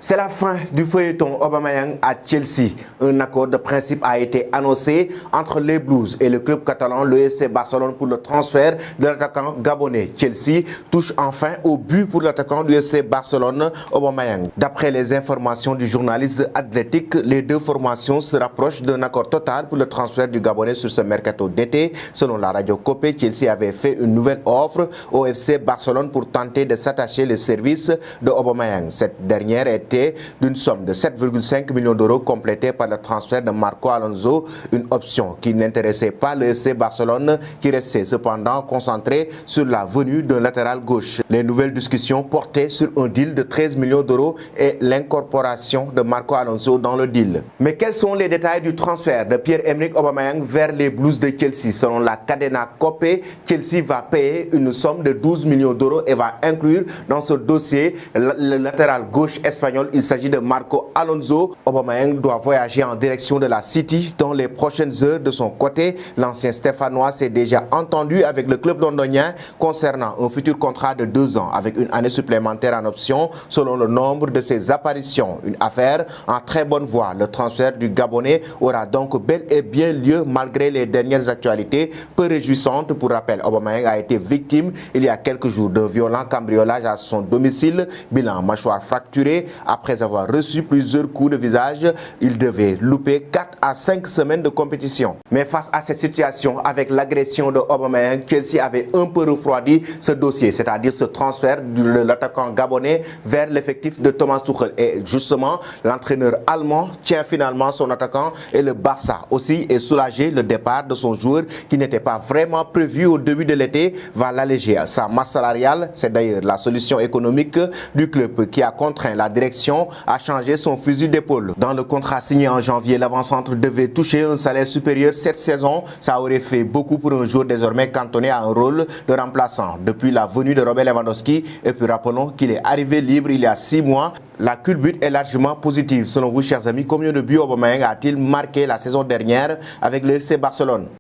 C'est la fin du feuilleton Aubameyang à Chelsea. Un accord de principe a été annoncé entre les Blues et le club catalan, le FC Barcelone, pour le transfert de l'attaquant gabonais. Chelsea touche enfin au but pour l'attaquant du FC Barcelone, Aubameyang. D'après les informations du journaliste Athletic, les deux formations se rapprochent d'un accord total pour le transfert du Gabonais sur ce mercato d'été. Selon la radio Copé, Chelsea avait fait une nouvelle offre au FC Barcelone pour tenter de s'attacher les services de Aubameyang. Cette dernière était d'une somme de 7,5 millions d'euros complétée par le transfert de Marco Alonso, une option qui n'intéressait pas le FC Barcelone, qui restait cependant concentré sur la venue d'un latéral gauche. Les nouvelles discussions portaient sur un deal de 13 millions d'euros et l'incorporation de Marco Alonso dans le deal. Mais quels sont les détails du transfert de Pierre-Emerick Aubameyang vers les Blues de Chelsea? Selon la Cadena Copé, Chelsea va payer une somme de 12 millions d'euros et va inclure dans ce dossier le latéral gauche espagnol. Il s'agit de Marco Alonso. Aubameyang doit voyager en direction de la City dans les prochaines heures. De son côté, l'ancien Stéphanois s'est déjà entendu avec le club londonien concernant un futur contrat de 2 ans avec une année supplémentaire en option selon le nombre de ses apparitions. Une affaire en très bonne voie. Le transfert du Gabonais aura donc bel et bien lieu malgré les dernières actualités peu réjouissantes. Pour rappel, Aubameyang a été victime il y a quelques jours d'un violent cambriolage à son domicile. Bilan: mâchoire fracturée. Après avoir reçu plusieurs coups de visage, il devait louper 4 à 5 semaines de compétition. Mais face à cette situation, avec l'agression de Aubameyang, Chelsea avait un peu refroidi ce dossier, c'est-à-dire ce transfert de l'attaquant gabonais vers l'effectif de Thomas Tuchel. Et justement, l'entraîneur allemand tient finalement son attaquant et le Barça aussi est soulagé. Le départ de son joueur, qui n'était pas vraiment prévu au début de l'été, va l'alléger. Sa masse salariale, c'est d'ailleurs la solution économique du club qui a contraint la direction à changer son fusil d'épaule. Dans le contrat signé en janvier, l'avant-centre devait toucher un salaire supérieur cette saison. Ça aurait fait beaucoup pour un joueur désormais cantonné à un rôle de remplaçant depuis la venue de Robert Lewandowski. Et puis rappelons qu'il est arrivé libre il y a 6 mois. La culbute est largement positive. Selon vous, chers amis, combien de buts Aubameyang a-t-il marqué la saison dernière avec le FC Barcelone?